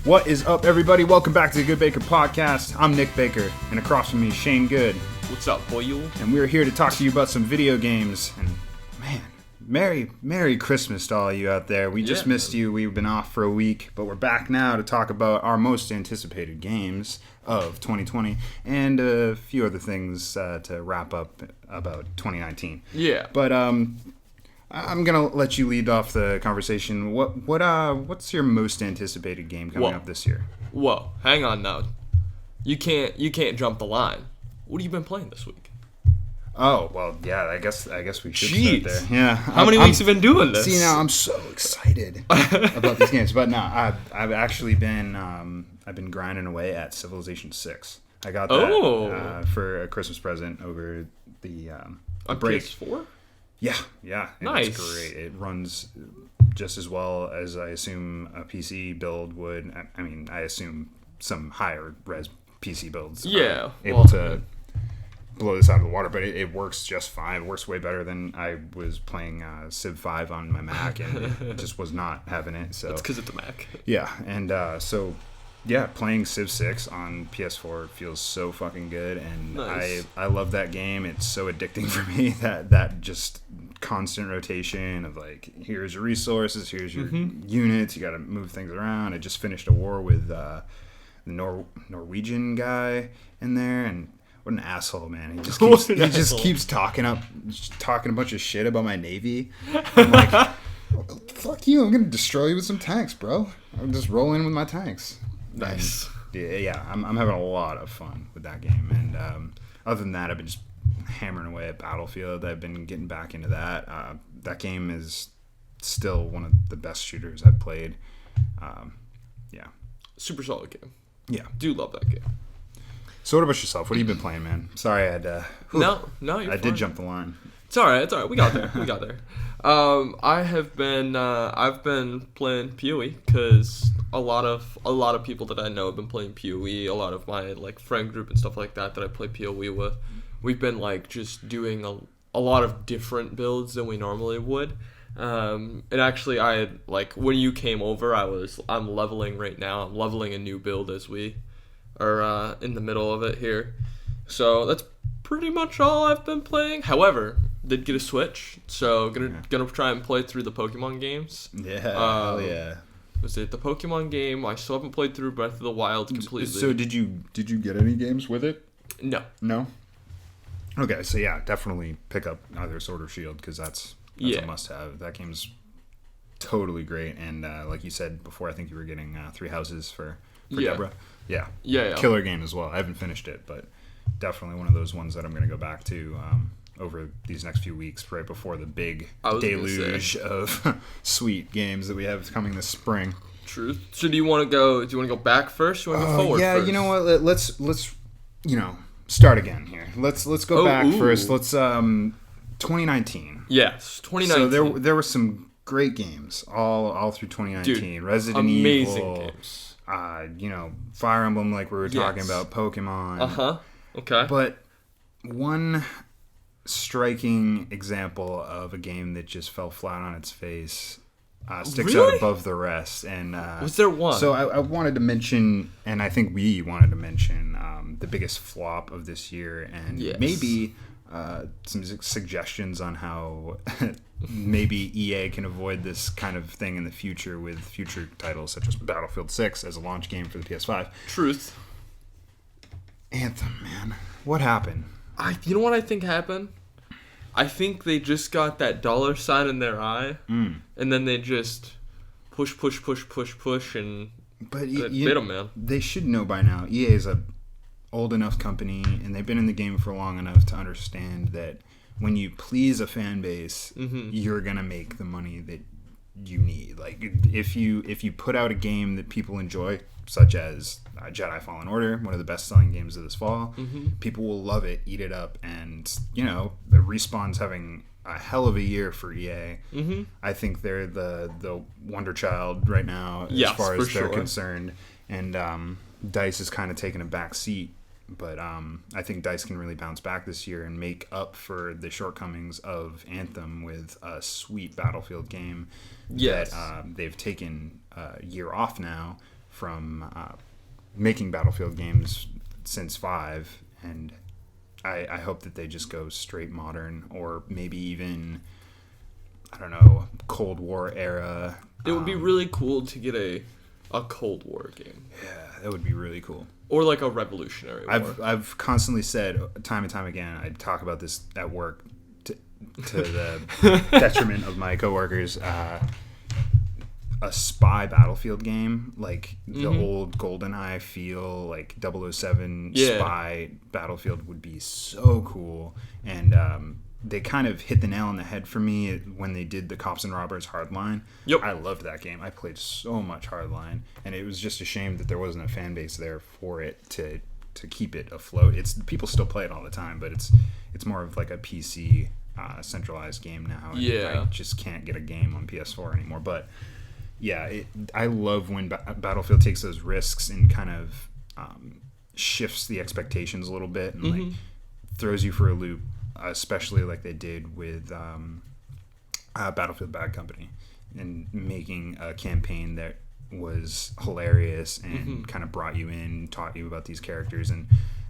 What is up, everybody? Welcome back to the GoodeBaker podcast. I'm Nick Baker, and across from me, Shane Good. What's up, boy? And we're here to talk to you about some video games. And man, Merry Christmas to all you out there. We just missed you. We've been off for a week, but we're back now to talk about our most anticipated games of 2020 and a few other things to wrap up about 2019. Yeah. But I'm gonna let you lead off the conversation. What's your most anticipated game coming up this year? Whoa, hang on now. You can't jump the line. What have you been playing this week? Oh well, yeah. I guess we should start there. Yeah. How many weeks have you been doing this? See, now I'm so excited about these games, but no, I've actually been I've been grinding away at Civilization 6. I got that for a Christmas present over the on break. PS4. Yeah. Nice. It's great. It runs just as well as I assume a PC build would. I mean, I assume some higher res PC builds are able to blow this out of the water, but it works just fine. It works way better than I was playing Civ 5 on my Mac, and it just was not having it. So that's because it's a Mac. Yeah, and playing Civ 6 on PS4 feels so fucking good, and nice. I love that game. It's so addicting for me, that just constant rotation of like, here's your resources, here's your units, you got to move things around. I just finished a war with the Norwegian guy in there, and what an asshole, man. He just keeps talking a bunch of shit about my navy. I'm like, fuck you, I'm gonna destroy you with some tanks, bro. I'm just rolling with my tanks. Nice. And, I'm having a lot of fun with that game. And other than that, I've been just hammering away at Battlefield. I've been getting back into that. That game is still one of the best shooters I've played. Super solid game. Yeah. Do love that game. So what about yourself? What have you been playing, man? Sorry I had to... No, you're fine. Did jump the line. It's all right. We got there. I've been playing PoE because a lot of people that I know have been playing PoE. A lot of my like friend group and stuff like that I play PoE with. We've been like just doing a lot of different builds than we normally would. And actually, I had like when you came over, I'm leveling right now. I'm leveling a new build as we are in the middle of it here. So that's pretty much all I've been playing. However, did get a Switch, so gonna try and play through the Pokemon games. Yeah, hell yeah. Was it the Pokemon game? I still haven't played through Breath of the Wild completely. So did you get any games with it? No. Okay, so yeah, definitely pick up either Sword or Shield because that's a must-have. That game's totally great, and like you said before, I think you were getting 3 houses for Deborah. Yeah. Killer game as well. I haven't finished it, but definitely one of those ones that I'm going to go back to over these next few weeks, right before the big deluge of sweet games that we have coming this spring. Truth. So do you want to go back first, or do you want to go forward first? You know what? Let's start again here. Let's go back first. Let's 2019. Yes, 2019. So there were some great games all through 2019. Dude, Resident amazing Evil, games. Fire Emblem, like we were talking about, Pokemon. Okay. But one striking example of a game that just fell flat on its face sticks out above the rest. And was there one? So I wanted to mention, and I think we wanted to mention the biggest flop of this year, and maybe some suggestions on how maybe EA can avoid this kind of thing in the future with future titles such as Battlefield 6 as a launch game for the PS5. Truth. Anthem, man. What happened? You know what I think happened? I think they just got that $ in their eye, and then they just push, and bit them, man. They should know by now. EA is a old enough company, and they've been in the game for long enough to understand that when you please a fan base, you're gonna make the money that you need. Like if you put out a game that people enjoy, such as Jedi Fallen Order, one of the best-selling games of this fall, people will love it, eat it up, and the Respawn's having a hell of a year for EA. I think they're the wonder child right now as far as they're concerned, and DICE is kind of taking a back seat. But I think DICE can really bounce back this year and make up for the shortcomings of Anthem with a sweet Battlefield game that they've taken a year off now from making Battlefield games since 5, and I hope that they just go straight modern, or maybe even, I don't know, Cold War era. It would be really cool to get a Cold War game. Yeah, that would be really cool. Or like a Revolutionary War. I've constantly said time and time again, I talk about this at work to the detriment of my coworkers, a spy Battlefield game, like the old GoldenEye feel, like 007 spy Battlefield would be so cool. And they kind of hit the nail on the head for me when they did the Cops and Robbers Hardline. Yep. I loved that game. I played so much Hardline, and it was just a shame that there wasn't a fan base there for it to keep it afloat. People still play it all the time, but it's more of like a PC centralized game now. I just can't get a game on PS4 anymore. But yeah, I love when Battlefield takes those risks and kind of shifts the expectations a little bit and like throws you for a loop, especially like they did with Battlefield Bad Company, and making a campaign that was hilarious and kind of brought you in, taught you about these characters. And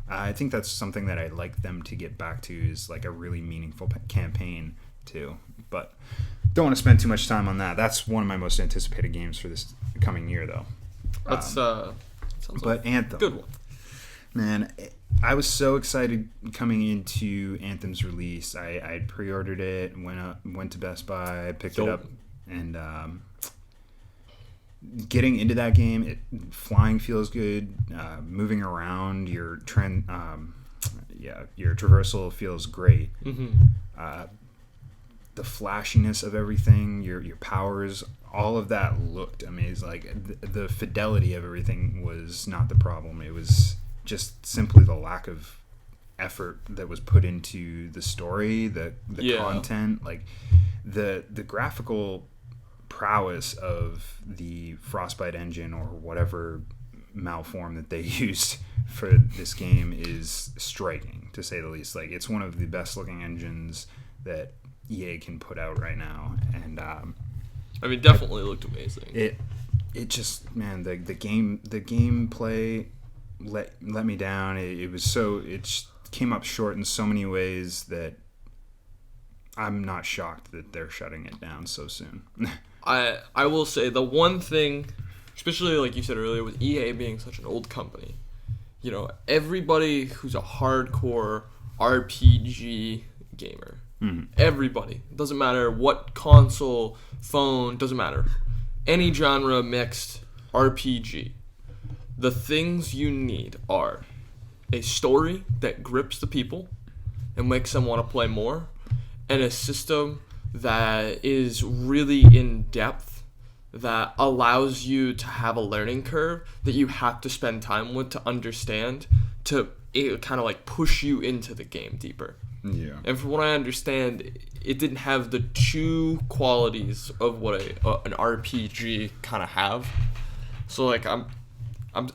I think that's something that I'd like them to get back to, is like a really meaningful campaign too. But don't want to spend too much time on that. That's one of my most anticipated games for this coming year, though. Sounds like Anthem, good one. Man, I was so excited coming into Anthem's release. I pre-ordered it, went to Best Buy, picked it up, and getting into that game, flying feels good. Moving around, your traversal feels great. The flashiness of everything, your powers, all of that looked amazing. Like the fidelity of everything was not the problem. It was just simply the lack of effort that was put into the story, the content, like the graphical prowess of the Frostbite engine, or whatever malform that they used for this game, is striking, to say the least. Like, it's one of the best looking engines that EA can put out right now, and I mean, definitely looked amazing. It just, man, the gameplay let me down. It came up short in so many ways that I'm not shocked that they're shutting it down so soon. I will say the one thing, especially like you said earlier, with EA being such an old company, you know, everybody who's a hardcore RPG gamer, everybody, doesn't matter what console, phone, doesn't matter, any genre, mixed, RPG, the things you need are a story that grips the people and makes them want to play more, and a system that is really in depth, that allows you to have a learning curve that you have to spend time with to understand, to kind of like push you into the game deeper. Yeah. And from what I understand, it didn't have the two qualities of what an RPG kind of have. So like I'm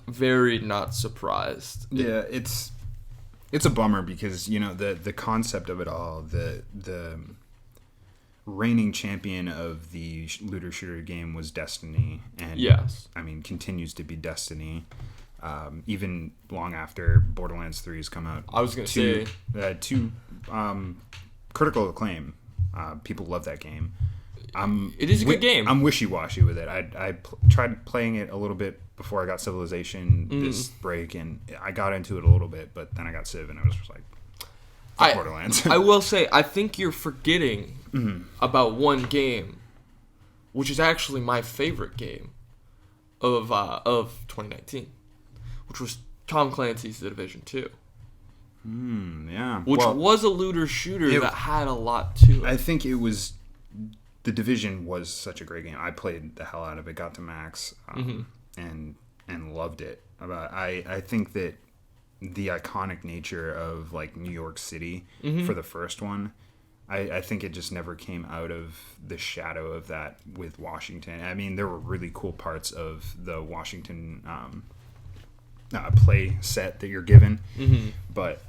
very not surprised. Yeah, it's a bummer, because, you know, the concept of it all, the reigning champion of the looter shooter game was Destiny, and I mean, continues to be Destiny, even long after Borderlands 3 has come out. I was gonna say to critical acclaim. People love that game. It is a good game. I'm wishy-washy with it. I tried playing it a little bit before I got Civilization this break, and I got into it a little bit, but then I got Civ, and I was just like, Borderlands. I will say, I think you're forgetting about one game, which is actually my favorite game of 2019, which was Tom Clancy's The Division 2. Yeah. Which was a looter shooter that had a lot to it. I think it was... The Division was such a great game. I played the hell out of it, got to max, and loved it. I think that the iconic nature of like New York City for the first one, I think it just never came out of the shadow of that with Washington. I mean, there were really cool parts of the Washington play set that you're given, but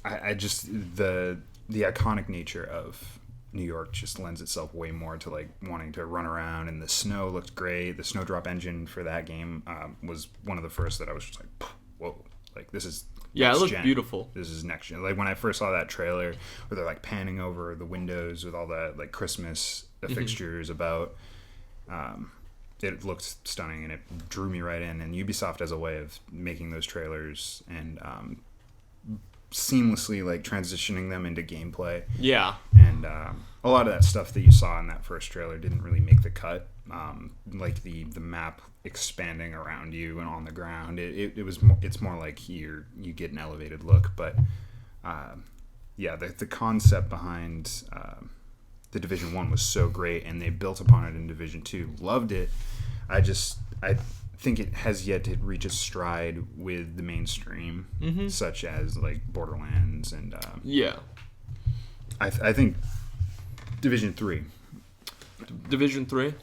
I just the iconic nature of New York just lends itself way more to like wanting to run around, and the snow looked great. The Snowdrop engine for that game was one of the first that I was just like, whoa, like this is Yeah, it looked gen. beautiful. This is next gen. Like when I first saw that trailer where they're like panning over the windows with all that like Christmas fixtures about, it looked stunning and it drew me right in. And Ubisoft has a way of making those trailers and seamlessly like transitioning them into gameplay. Yeah. And a lot of that stuff that you saw in that first trailer didn't really make the cut. Like the map expanding around you and on the ground, it's more like you get an elevated look. But the concept behind the Division 1 was so great, and they built upon it in Division 2. Loved it. I think it has yet to reach its stride with the mainstream, such as like Borderlands and I think Division 3. Division 3?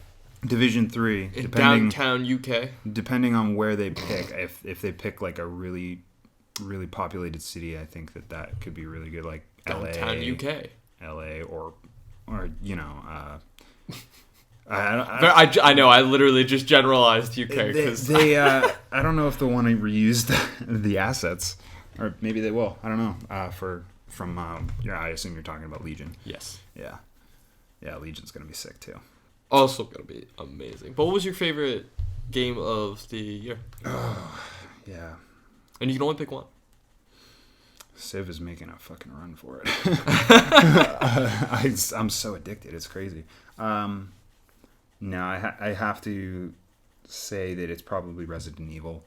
Division 3, downtown UK. Depending on where they pick, if they pick like a really, really populated city, I think that could be really good, like downtown UK. LA or I know. I literally just generalized UK because I don't know if they'll want to reuse the assets, or maybe they will. I don't know. I assume you're talking about Legion. Yes. Yeah, Legion's gonna be sick too. Also gonna be amazing. But what was your favorite game of the year? Yeah. And you can only pick one. Civ is making a fucking run for it. I'm so addicted. It's crazy. No, I have to say that it's probably Resident Evil.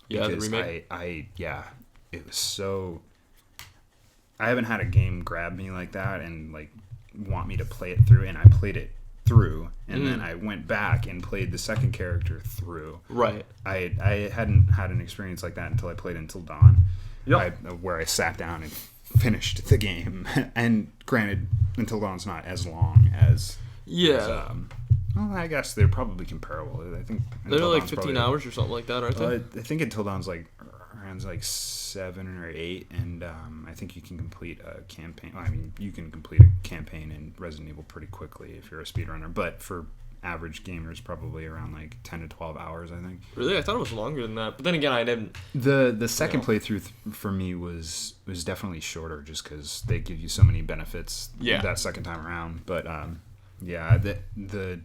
Yeah, the remake. It was so. I haven't had a game grab me like that and like want me to play it through, and I played it through, and then I went back and played the second character through. Right. I hadn't had an experience like that until I played Until Dawn. Yep. Where I sat down and finished the game. And granted, Until Dawn's not as long as... Yeah. Well, I guess they're probably comparable. I think they're like 15 hours or something like that, aren't they? I think Until Dawn's like around like 7 or 8, and I think you can complete a campaign. Well, I mean, you can complete a campaign in Resident Evil pretty quickly if you're a speedrunner, but for average gamers, probably around like 10 to 12 hours, I think. Really? I thought it was longer than that. But then again, I didn't... The second playthrough for me was definitely shorter, just because they give you so many benefits that second time around. But the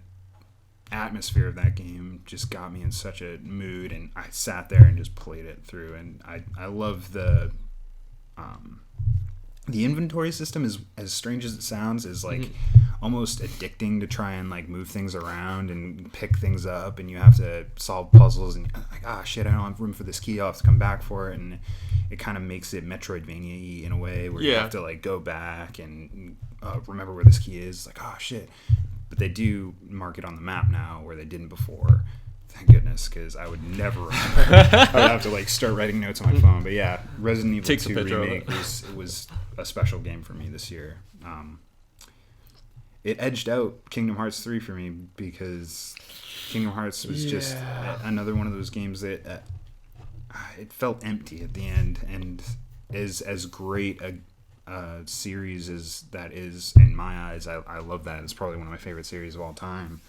atmosphere of that game just got me in such a mood, and I sat there and just played it through. And I love the inventory system, is as strange as it sounds, is like almost addicting to try and like move things around and pick things up, and you have to solve puzzles, and like, shit, I don't have room for this key, I'll have to come back for it. And it kind of makes it Metroidvania-y in a way, where you have to like go back and remember where this key is. Like, shit. But they do mark it on the map now, where they didn't before. Thank goodness, because I would never remember. I would have to like start writing notes on my phone. But yeah, Resident Evil 2 Remake was a special game for me this year. It edged out Kingdom Hearts 3 for me, because Kingdom Hearts was just another one of those games that it felt empty at the end, and is as great a series as that is in my eyes. I love that. It's probably one of my favorite series of all time.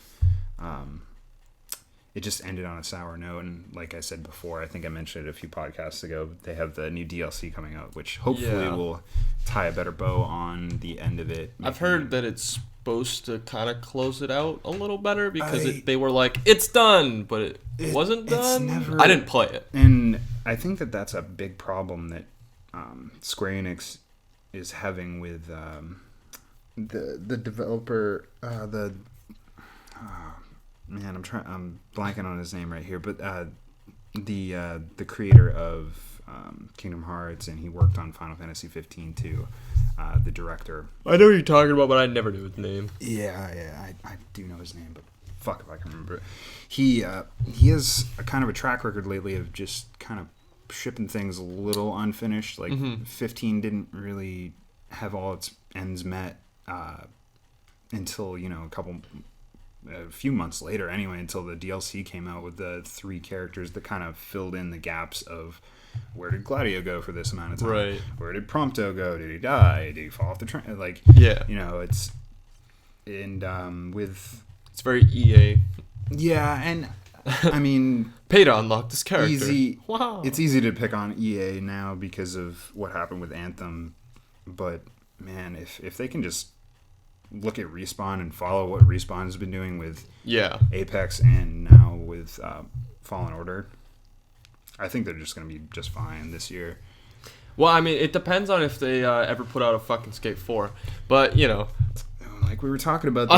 It just ended on a sour note, and like I said before, I think I mentioned it a few podcasts ago, they have the new DLC coming out, which hopefully will tie a better bow on the end of it. I've heard that it's supposed to kind of close it out a little better, because they were like, it's done, but it wasn't done. I didn't play it. And I think that that's a big problem that Square Enix is having with the developer, I'm blanking on his name right here, but the creator of Kingdom Hearts, and he worked on Final Fantasy 15 too. The director. I know what you're talking about, but I never knew his name. Yeah, I do know his name, but fuck if I can remember it. He has a kind of a track record lately of just kind of shipping things a little unfinished. Like 15 didn't really have all its ends met until a few months later anyway, until the DLC came out with the 3 characters that kind of filled in the gaps of where did Gladio go for this amount of time? Right. Where did Prompto go? Did he die? Did he fall off the train? Like, it's and with it's very EA. Yeah, and I mean, pay to unlock this character. Easy. Wow. It's easy to pick on EA now because of what happened with Anthem, but man, if they can just look at Respawn and follow what Respawn has been doing with Apex and now with Fallen Order, I think they're just going to be just fine this year. Well, I mean, it depends on if they ever put out a fucking Skate 4. But, you know. Like we were talking about,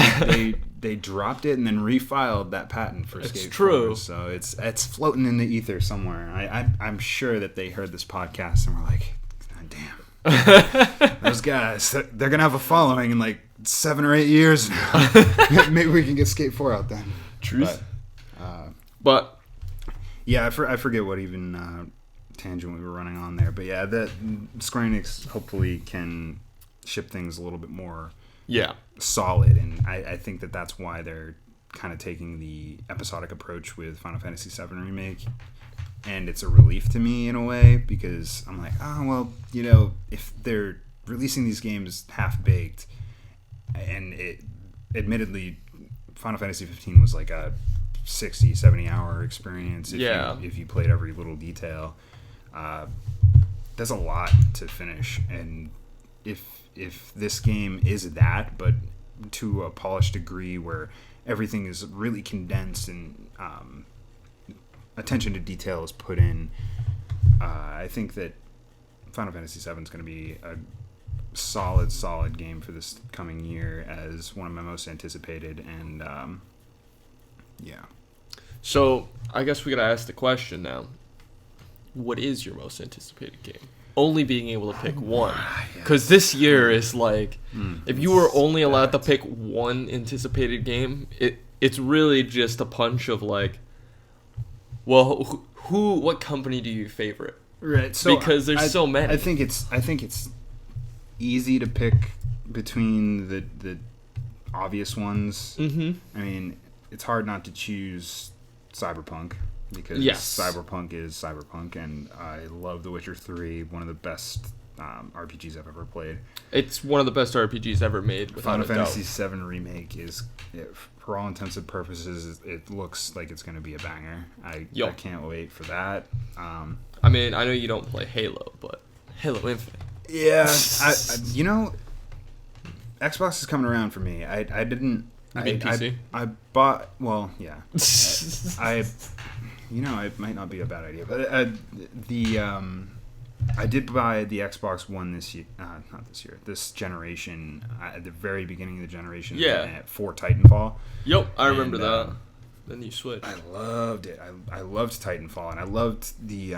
they dropped it and then refiled that patent for Skate 4. It's true. So it's floating in the ether somewhere. I'm sure that they heard this podcast and were like, God damn. Those guys, they're going to have a following in like 7 or 8 years now. Maybe we can get Skate 4 out then. Truth. But yeah, I forget what even tangent we were running on there. But yeah, that Square Enix hopefully can ship things a little bit more solid. And I think that's why they're kind of taking the episodic approach with Final Fantasy VII Remake. And it's a relief to me in a way because I'm like, oh, well, you know, if they're releasing these games half-baked, and admittedly, Final Fantasy 15 was like a 60, 70-hour experience if you played every little detail. That's a lot to finish. And if this game is that, but to a polished degree where everything is really condensed and attention to detail is put in, I think that Final Fantasy VII is going to be a solid game for this coming year as one of my most anticipated. And so I guess we gotta ask the question now: what is your most anticipated game? Only being able to pick one, because this year is like, if you were only allowed to pick one anticipated game, it's really just a punch of like, well, what company do you favorite? Right. So because there's so many. I think it's easy to pick between the obvious ones. Mm-hmm. I mean, it's hard not to choose Cyberpunk because Cyberpunk is Cyberpunk, and I love The Witcher 3, one of the best RPGs I've ever played. It's one of the best RPGs ever made. Final Fantasy VII Remake is, for all intents and purposes, it looks like it's going to be a banger. I can't wait for that. I mean, I know you don't play Halo, but Halo Infinite. Yeah, you know, Xbox is coming around for me. I didn't. PC? I bought. Well, yeah. It might not be a bad idea, but I did buy the Xbox One this year. Not this year. This generation. At the very beginning of the generation. Yeah. For Titanfall. Yep, I remember that. Then you switched. I loved it. I loved Titanfall, and I loved the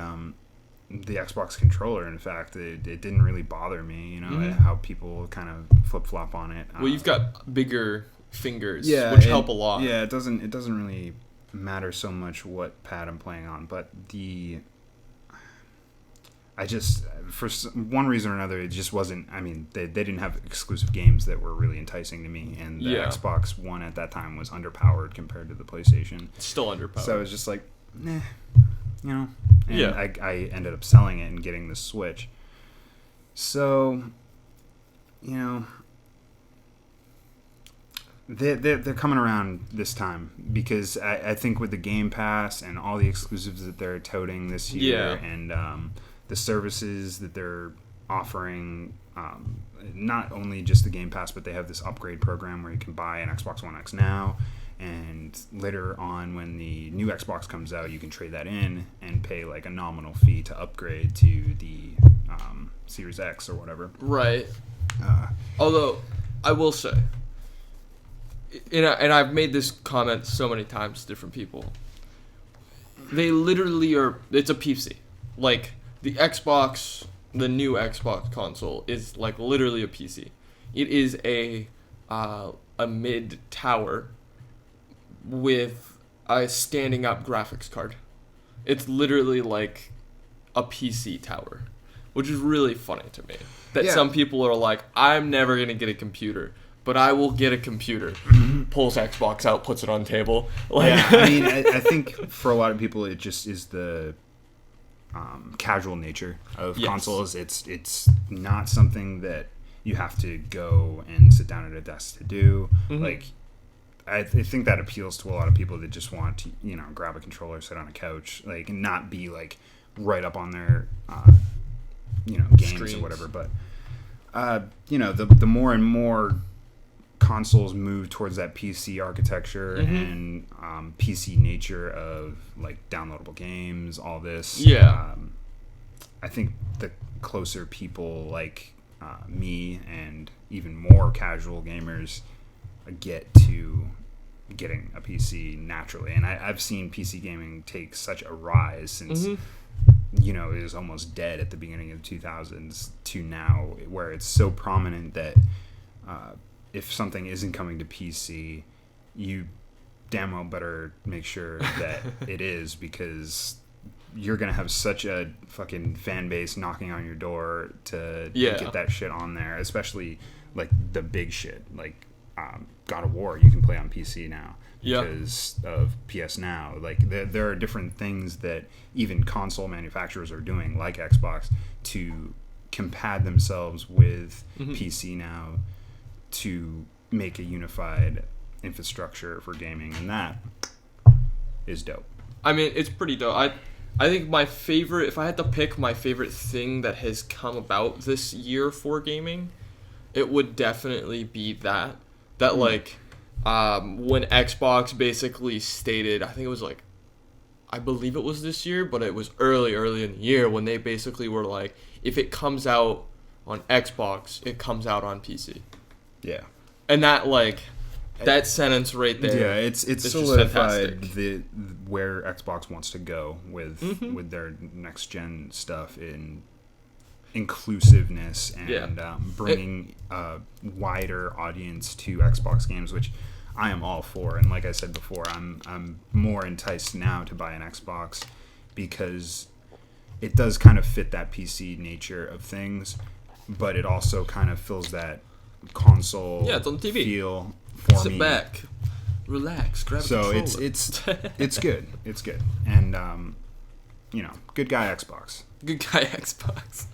Xbox controller. In fact, it didn't really bother me, you know, how people kind of flip-flop on it. Well, you've got bigger fingers, which help a lot. Yeah, it doesn't really matter so much what pad I'm playing on, but I just, for one reason or another, it just wasn't. I mean, they didn't have exclusive games that were really enticing to me, and the Xbox One at that time was underpowered compared to the PlayStation. It's still underpowered. So I was just like, you know. And I ended up selling it and getting the Switch. So, you know, they're coming around this time because I think with the Game Pass and all the exclusives that they're toting this year and the services that they're offering, not only just the Game Pass, but they have this upgrade program where you can buy an Xbox One X now, and later on when the new Xbox comes out, you can trade that in and pay like a nominal fee to upgrade to the Series X or whatever. Right. Although, I will say, and I've made this comment so many times to different people, they literally are, it's a PC. Like, the new Xbox console is like literally a PC. It is a mid-tower with a standing up graphics card. It's literally like a PC tower, which is really funny to me. That some people are like, I'm never going to get a computer, but I will get a computer. Pulls Xbox out, puts it on table. Like, I mean, I think for a lot of people, it just is the casual nature of consoles. It's not something that you have to go and sit down at a desk to do. Like, I think that appeals to a lot of people that just want to, grab a controller, sit on a couch, like, and not be, like, right up on their, games Screens. or whatever. But, the more and more consoles move towards that PC architecture and PC nature of, like, downloadable games, all this. Yeah. I think the closer people like me and even more casual gamers get to getting a PC naturally. And I've seen PC gaming take such a rise since, it was almost dead at the beginning of the 2000s to now, where it's so prominent that if something isn't coming to PC, you damn well better make sure that it is, because you're going to have such a fucking fan base knocking on your door to get that shit on there, especially like the big shit, like God of War you can play on PC now because of PS Now. Like there are different things that even console manufacturers are doing, like Xbox, to compad themselves with PC Now to make a unified infrastructure for gaming, and that is dope. I mean, it's pretty dope. I think my favorite, if I had to pick my favorite thing that has come about this year for gaming, it would definitely be that like when Xbox basically stated, I think it was like, I believe it was this year, but it was early in the year when they basically were like, if it comes out on Xbox, it comes out on PC. Yeah. And that, like, that sentence right there. Yeah, it's solidified where Xbox wants to go with their next gen stuff in inclusiveness and bringing a wider audience to Xbox games, which I am all for. And like I said before, I'm more enticed now to buy an Xbox because it does kind of fit that PC nature of things, but it also kind of fills that console it's on TV. Feel for me. Sit back, relax, grab a controller. So it's good. It's good. And good guy Xbox. Good guy Xbox.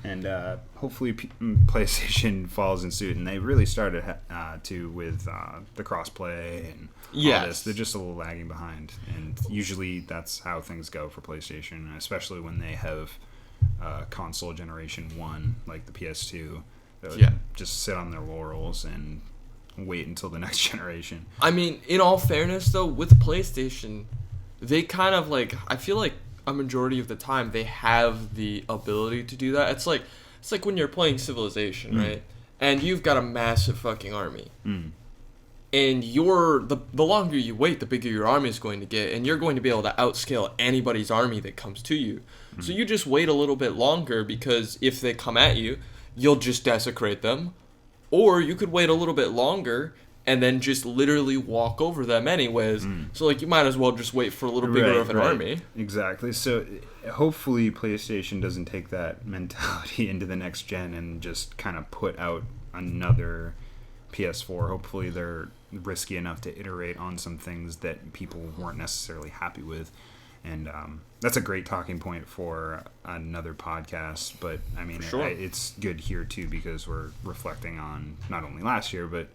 And hopefully PlayStation follows in suit, and they really started with the crossplay and all this. They're just a little lagging behind, and usually that's how things go for PlayStation, especially when they have console generation 1 like the PS2. Just sit on their laurels and wait until the next generation. I mean, in all fairness, though, with PlayStation, they kind of like, I feel like a majority of the time they have the ability to do that. It's like when you're playing Civilization, right? And you've got a massive fucking army. And the longer you wait, the bigger your army is going to get, and you're going to be able to outscale anybody's army that comes to you. So you just wait a little bit longer, because if they come at you, you'll just desecrate them. Or you could wait a little bit longer and then just literally walk over them anyways. So, like, you might as well just wait for a little bigger of an army. Exactly. So, hopefully PlayStation doesn't take that mentality into the next gen and just kind of put out another PS4. Hopefully they're risky enough to iterate on some things that people weren't necessarily happy with. And that's a great talking point for another podcast. But, I mean, it's good here, too, because we're reflecting on not only last year, but,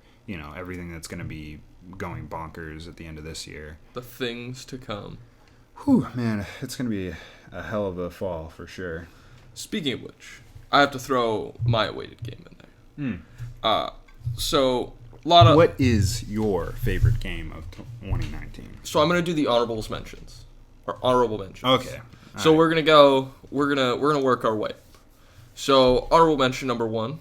everything that's going to be going bonkers at the end of this year. The things to come. Whew, man, it's going to be a hell of a fall for sure. Speaking of which, I have to throw my awaited game in there. What is your favorite game of 2019? So I'm going to do the honorable mentions. Okay. So we're gonna work our way. So honorable mention number 1,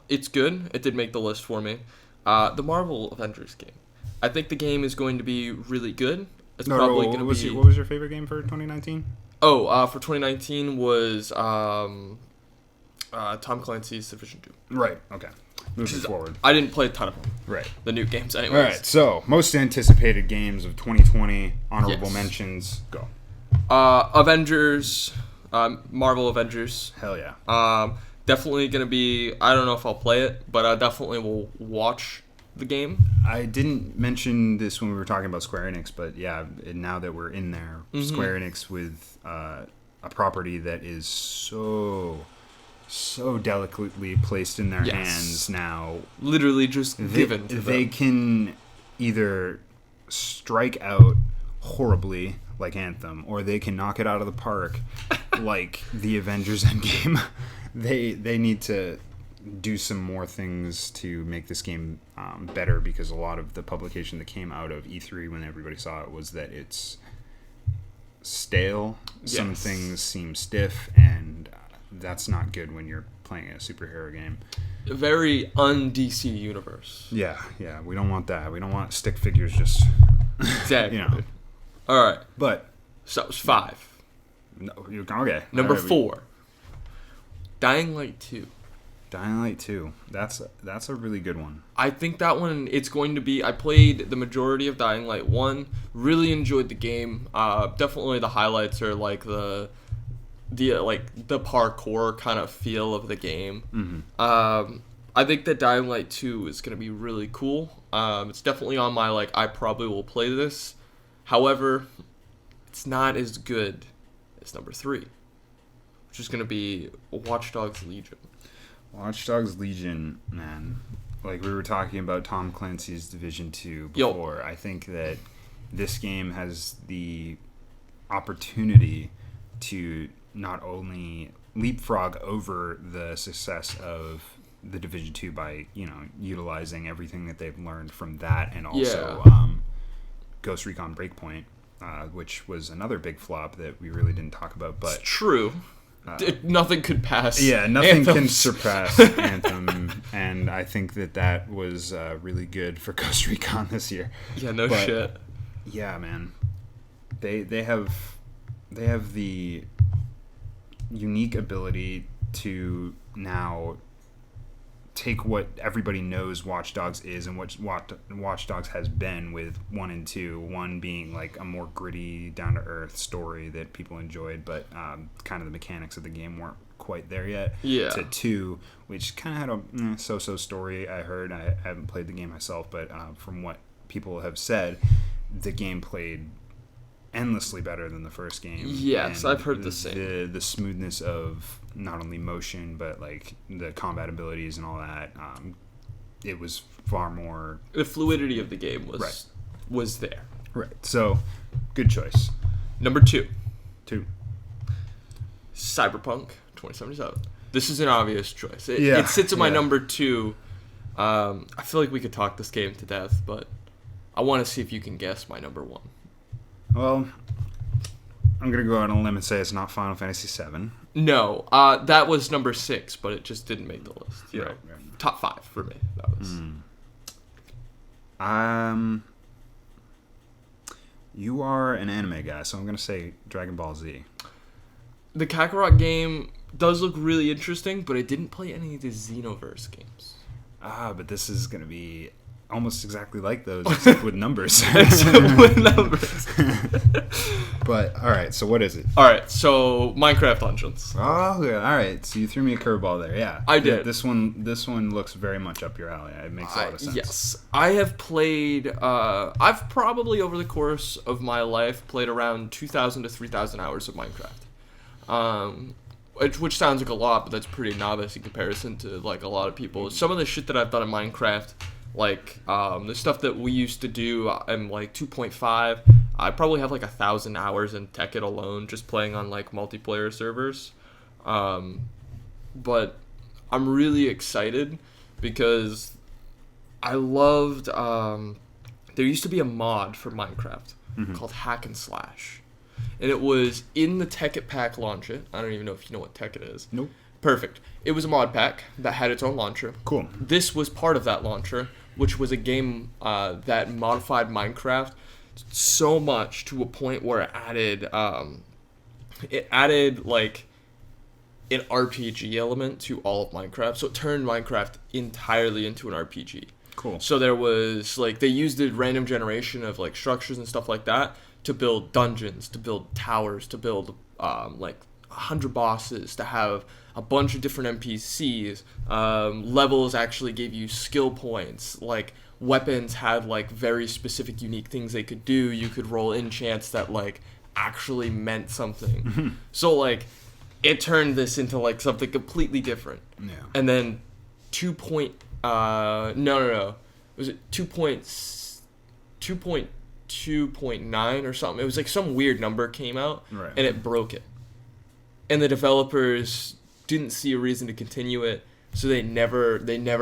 it's good. It did make the list for me. The Marvel Avengers game. I think the game is going to be really good. It's probably going to be. What was your favorite game for 2019? For 2019 was Tom Clancy's Division 2. Right. Okay. Moving forward. I didn't play a ton of them. Right. The new games, anyways. All right. So most anticipated games of 2020. Honorable mentions. Go. Avengers. Marvel Avengers. Hell yeah. Definitely gonna be. I don't know if I'll play it, but I definitely will watch the game. I didn't mention this when we were talking about Square Enix, but yeah, now that we're in there, Square Enix with a property that is so so delicately placed in their Yes. hands now. Literally just given to them. They can either strike out horribly like Anthem, or they can knock it out of the park like the Avengers Endgame. They need to do some more things to make this game better, because a lot of the publication that came out of E3 when everybody saw it was that it's stale. Yes. Some things seem stiff, and that's not good when you're playing a superhero game. A very un-DC universe. Yeah, we don't want that. We don't want stick figures just... Exactly. You know. All right. But... So that was 5. No, okay. Number All right, 4. Dying Light 2. Dying Light 2. That's a really good one. I think that one, it's going to be... I played the majority of Dying Light 1. Really enjoyed the game. Definitely the highlights are like the parkour kind of feel of the game. Mm-hmm. I think that Dying Light 2 is going to be really cool. It's definitely on my, I probably will play this. However, it's not as good as number 3, which is going to be Watch Dogs Legion. Watch Dogs Legion, man. Like we were talking about Tom Clancy's Division 2 before. I think that this game has the opportunity to not only leapfrog over the success of the Division 2 by, utilizing everything that they've learned from that, and also Ghost Recon Breakpoint, which was another big flop that we really didn't talk about. But it's true. Nothing could pass. Yeah, nothing Anthem. can surpass Anthem, and I think that was really good for Ghost Recon this year. Yeah, no But, shit. Yeah, man. They have the unique ability to now take what everybody knows Watch Dogs is and what Watch Dogs has been with 1 and 2. 1 being like a more gritty, down-to-earth story that people enjoyed, but kind of the mechanics of the game weren't quite there yet. Yeah. To 2, which kind of had a so-so story, I heard. I haven't played the game myself, but from what people have said, the game played endlessly better than the first game. Yes, and I've heard the same. The smoothness of not only motion, but like the combat abilities and all that. It was far more... The fluidity of the game Right. was there. Right. So, good choice. Number 2. 2. Cyberpunk 2077. This is an obvious choice. Yeah, It sits in my yeah. number 2. I feel like we could talk this game to death, but I want to see if you can guess my number 1. Well, I'm going to go out on a limb and say it's not Final Fantasy VII. No, that was number 6, but it just didn't make the list. You know, Right. top 5 for me. That was. You are an anime guy, so I'm going to say Dragon Ball Z. The Kakarot game does look really interesting, but I didn't play any of the Xenoverse games. But this is going to be almost exactly like those, except with numbers. With numbers. But, alright, so what is it? All right, so Minecraft Dungeons. Oh, yeah, alright, so you threw me a curveball there, yeah. I did. This one looks very much up your alley. It makes a lot of sense. Yes. I have played, I've probably over the course of my life played around 2,000 to 3,000 hours of Minecraft. Which sounds like a lot, but that's pretty novice in comparison to like a lot of people. Some of the shit that I've done in Minecraft, like the stuff that we used to do in like 2.5, I probably have like 1,000 hours in Tekkit alone, just playing on like multiplayer servers. But I'm really excited because I loved. There used to be a mod for Minecraft called Hack and Slash, and it was in the Tekkit pack launcher. I don't even know if you know what Tekkit is. Nope. Perfect. It was a mod pack that had its own launcher. Cool. This was part of that launcher, which was a game that modified Minecraft so much to a point where it added like an RPG element to all of Minecraft. So it turned Minecraft entirely into an RPG. Cool. So there was like they used the random generation of like structures and stuff like that to build dungeons, to build towers, to build like 100 bosses, to have a bunch of different NPCs. Levels actually gave you skill points. Like weapons had like very specific, unique things they could do. You could roll enchants that like actually meant something. So like it turned this into like something completely different. Yeah. And then 2.9 or something. It was like some weird number came out, Right. and it broke it. And the developers didn't see a reason to continue it, so they never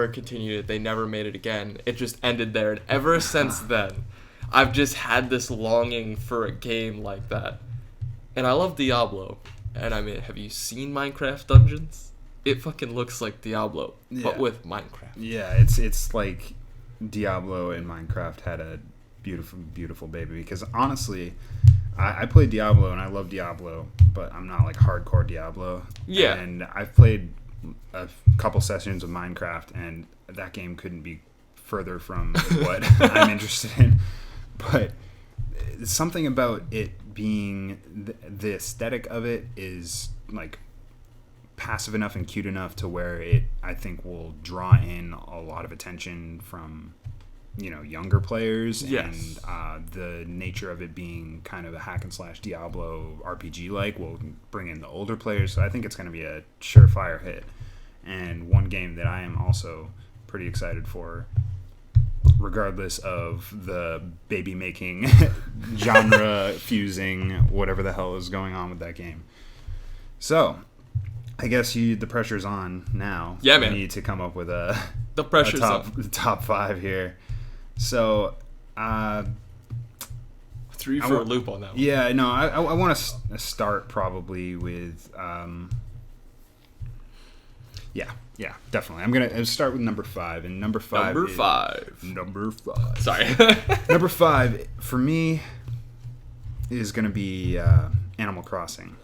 continued it. They never made it again. It just ended there. And ever since then, I've just had this longing for a game like that. And I love Diablo. And I mean, have you seen Minecraft Dungeons? It fucking looks like Diablo, but with Minecraft. Yeah, it's like Diablo and Minecraft had a beautiful baby. Because honestly, I played Diablo and I love Diablo, but I'm not like hardcore Diablo. Yeah. And I've played a couple sessions of Minecraft, and that game couldn't be further from what I'm interested in. But something about it being the aesthetic of it is like passive enough and cute enough to where it, I think, will draw in a lot of attention from, you know, younger players. Yes. And the nature of it being kind of a hack and slash Diablo RPG like will bring in the older players. So I think it's going to be a surefire hit. And one game that I am also pretty excited for, regardless of the baby making genre fusing whatever the hell is going on with that game. So I guess the pressure's on now. Yeah, man. We need to come up with the top 5 here. So, threw you for a loop on that one. Yeah, no, I want to start probably with, yeah, definitely. I'm gonna start with number 5, and number 5. Number 5. Sorry. Number 5 for me is gonna be Animal Crossing.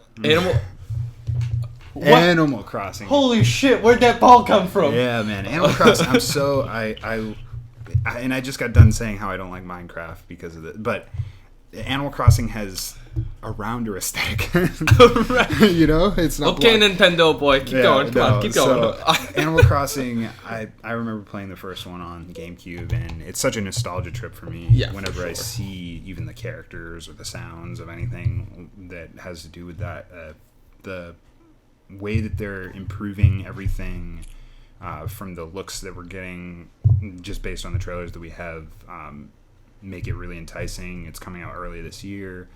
Animal Crossing. Holy shit! Where'd that ball come from? Yeah, man, Animal Crossing. I'm so and I just got done saying how I don't like Minecraft because of it, but Animal Crossing has a rounder aesthetic. You know, it's not okay, Nintendo boy, keep going. Come on, keep going. So, Animal Crossing, I remember playing the first one on GameCube, and it's such a nostalgia trip for me. Yeah, whenever I see even the characters or the sounds of anything that has to do with that, the way that they're improving everything. From the looks that we're getting just based on the trailers that we have, make it really enticing. It's coming out early this year,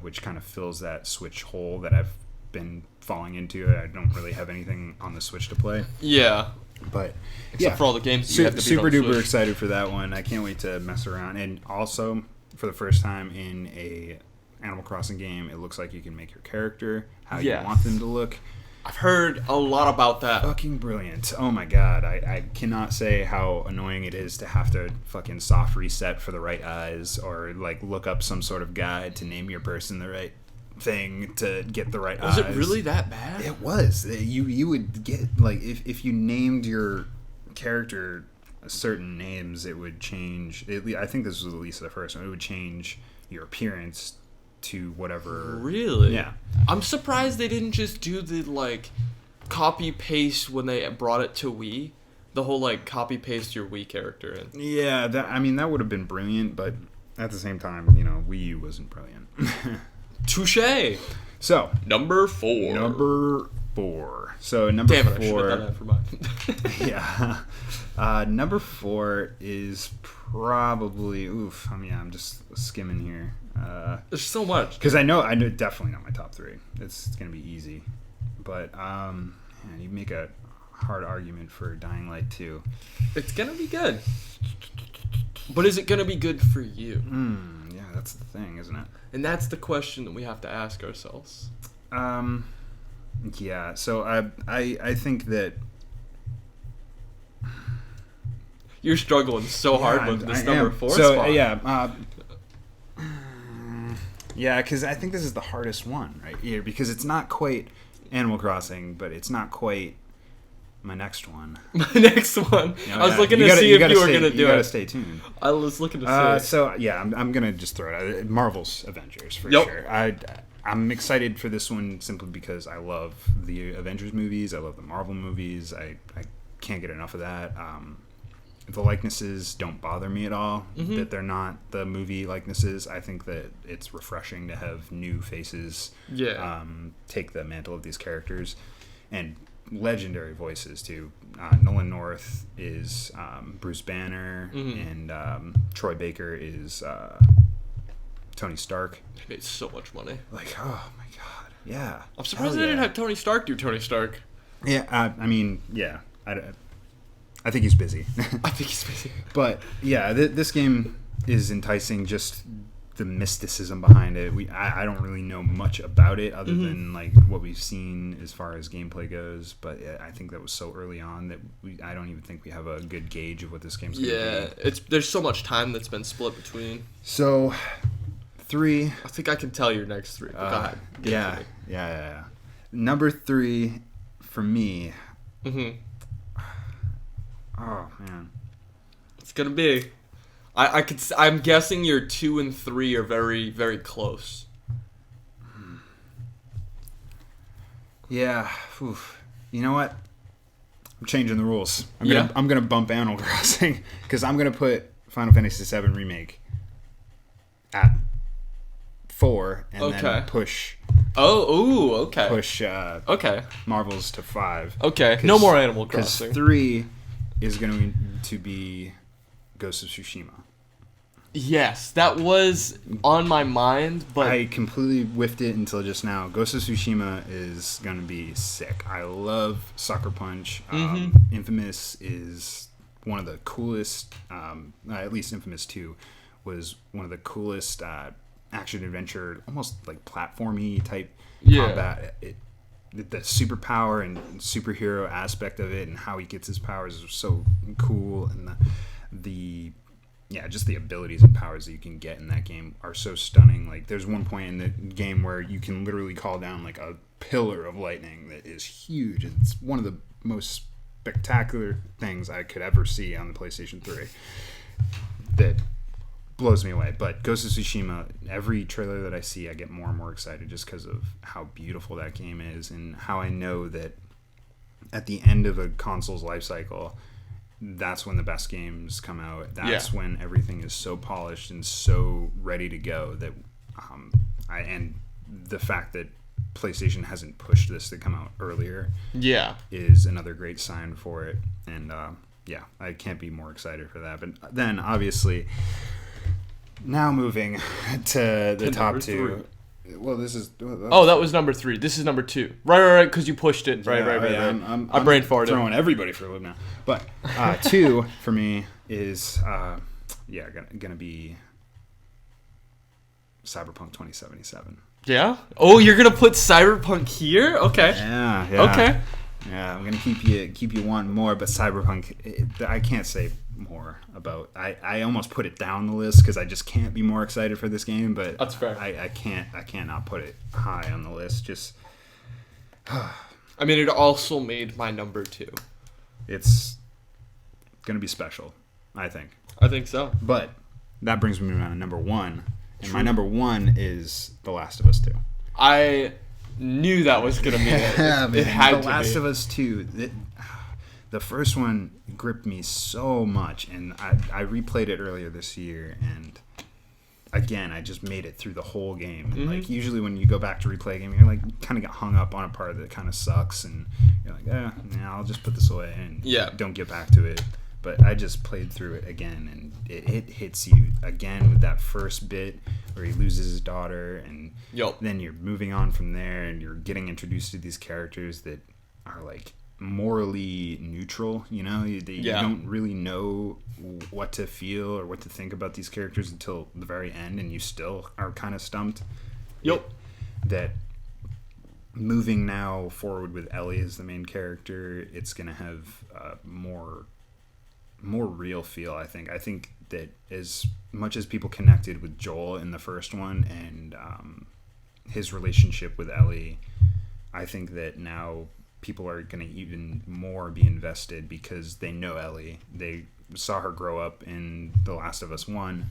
which kind of fills that Switch hole that I've been falling into. I don't really have anything on the Switch to play. Yeah. But except for all the games you have to beat super on the duper Switch. excited for that one. I can't wait to mess around. And also, for the first time in a Animal Crossing game, it looks like you can make your character how you want them to look. I've heard a lot about that. Fucking brilliant. Oh my god. I cannot say how annoying it is to have to fucking soft reset for the right eyes, or like look up some sort of guide to name your person the right thing to get the right eyes. Was it really that bad? It was. You would get, like, if you named your character certain names, it would change. I think this was at least the first one. It would change your appearance to whatever. Really? Yeah. I'm surprised they didn't just do the like copy paste when they brought it to Wii. The whole like copy paste your Wii character in. Yeah, that would have been brilliant, but at the same time, you know, Wii U wasn't brilliant. Touché. So number 4. So number Damn it, 4. I should have done that for mine. Yeah. Number 4 is probably I'm just skimming here. There's so much. Because I know definitely not my top 3. It's gonna be easy, but man, you make a hard argument for Dying Light 2. It's gonna be good, but is it gonna be good for you? Yeah, that's the thing, isn't it? And that's the question that we have to ask ourselves. Yeah. So I think that you're struggling so hard with this number 4 so, spot. Yeah, because I think this is the hardest one right here, because it's not quite Animal Crossing, but it's not quite my next one. My next one. You know, I was looking to see if you were going to do You it. gotta stay tuned. I was looking to see. So, yeah, I'm going to just throw it out. Marvel's Avengers, for Yep. sure. I'm excited for this one simply because I love the Avengers movies. I love the Marvel movies. I can't get enough of that. the likenesses don't bother me at all. That they're not the movie likenesses. I think that it's refreshing to have new faces take the mantle of these characters, and legendary voices too. Nolan North is Bruce Banner, and Troy Baker is Tony Stark. They made so much money. Like, oh my god, yeah. I'm surprised they didn't have Tony Stark do Tony Stark. Yeah, I mean, yeah. I think he's busy. I think he's busy. But yeah, this game is enticing. Just the mysticism behind it. I don't really know much about it other than like what we've seen as far as gameplay goes. But I think that was so early on that I don't even think we have a good gauge of what this game's going to be. There's so much time that's been split between. So 3. I think I can tell your next 3. But go ahead. Yeah. Number 3 for me. Oh man, it's gonna be. I'm guessing your 2 and 3 are very, very close. Yeah. Oof. You know what? I'm changing the rules. I'm gonna bump Animal Crossing because I'm gonna put Final Fantasy VII Remake at 4 and then push. Okay. Push. Marvels to 5. Okay. No more Animal Crossing. Because 3 is going to be Ghost of Tsushima. Yes, that was on my mind, but I completely whiffed it until just now. Ghost of Tsushima is going to be sick. I love Sucker Punch. Infamous is one of the coolest, at least Infamous 2 was one of the coolest action-adventure, almost like platformy type combat. The superpower and superhero aspect of it and how he gets his powers is so cool, and just the abilities and powers that you can get in that game are so stunning. Like there's one point in the game where you can literally call down like a pillar of lightning that is huge. It's one of the most spectacular things I could ever see on the PlayStation 3 that blows me away. But Ghost of Tsushima, every trailer that I see, I get more and more excited just because of how beautiful that game is and how I know that at the end of a console's life cycle, that's when the best games come out. That's when everything is so polished and so ready to go that and the fact that PlayStation hasn't pushed this to come out earlier is another great sign for it. And I can't be more excited for that. But then obviously now moving to the top 2. Well, this is. That was number 3. This is number 2. Right. Because you pushed it. Right. I'm brain farted. Throwing everybody for a loop now. But 2 for me is gonna be Cyberpunk 2077. Yeah. Oh, you're gonna put Cyberpunk here? Okay. Yeah. Okay. Yeah, I'm gonna keep you wanting more, but Cyberpunk, I can't say more about. I almost put it down the list because I just can't be more excited for this game. But that's fair. I can't not put it high on the list. Just. I mean, it also made my number 2. It's gonna be special, I think. I think so. But that brings me to number 1, and my number 1 is The Last of Us 2. I knew that was gonna be it. It had to be. The Last of Us 2. The first one gripped me so much, and I replayed it earlier this year, and again, I just made it through the whole game. And like usually when you go back to replay a game, you're like kind of get hung up on a part that kind of sucks, and you're like, I'll just put this away and don't get back to it. But I just played through it again, and it hits you again with that first bit where he loses his daughter, and then you're moving on from there, and you're getting introduced to these characters that are like morally neutral. You don't really know what to feel or what to think about these characters until the very end, and you still are kind of stumped. That moving now forward with Ellie as the main character, it's gonna have more real feel. I think that as much as people connected with Joel in the first one and his relationship with Ellie, I think that now people are going to even more be invested because they know Ellie. They saw her grow up in The Last of Us 1.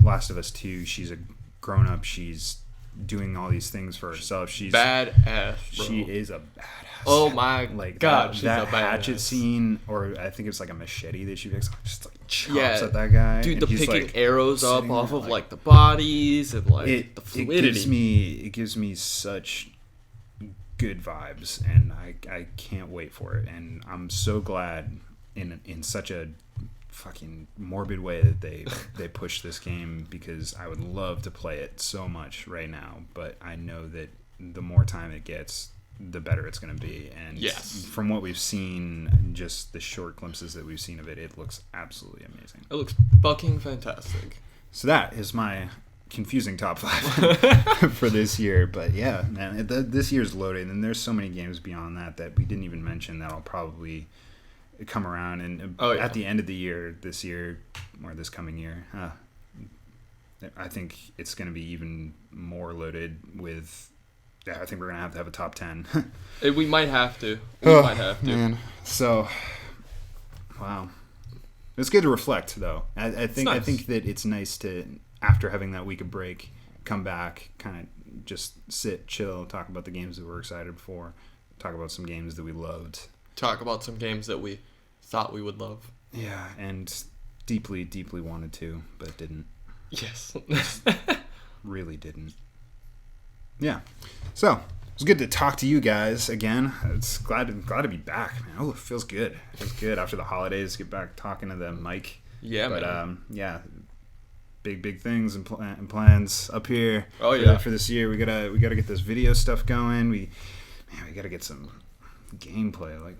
Last of Us 2, she's a grown up. She's doing all these things for herself. She's badass, bro. She is a badass. Oh my god, she's that a badass. hatchet scene, or I think it's like a machete that she picks up, just like chops Yeah. at that guy. Dude, and the he's, picking like, arrows up sitting off there, of like the bodies and like the fluidity. It gives me such good vibes, and I can't wait for it. And I'm so glad in such a fucking morbid way that they pushed this game, because I would love to play it so much right now, but I know that the more time it gets, the better it's going to be. And yes, from what we've seen, just the short glimpses that we've seen of it, it looks absolutely amazing. It looks fucking fantastic. So that is my confusing top 5 for this year. But yeah, man, this year's loaded, and there's so many games beyond that we didn't even mention that I'll probably come around and at the end of the year, this year or this coming year. I think it's going to be even more loaded with. I think we're going to have a top 10. We might have to. Might have to. Man. So, wow. It's good to reflect, though. I think that it's nice to, after having that week of break, come back, kind of just sit, chill, talk about the games that we're excited for, talk about some games that we loved. Talk about some games that we thought we would love. Yeah, and deeply, deeply wanted to, but didn't. Yes. Really didn't. Yeah. So, it's good to talk to you guys again. It's glad to be back, man. Oh, it feels good. It feels good after the holidays, get back talking to the mic. Yeah, but, man. Yeah. Big things and plans up here. Oh, yeah. For this year, we gotta get this video stuff going. We gotta get some gameplay. Like,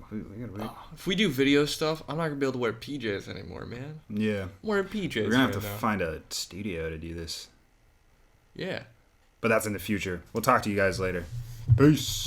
if we do video stuff, I'm not gonna be able to wear PJs anymore, man. Yeah. I'm wearing PJs. We're gonna have to find a studio to do this. Yeah. But that's in the future. We'll talk to you guys later. Peace.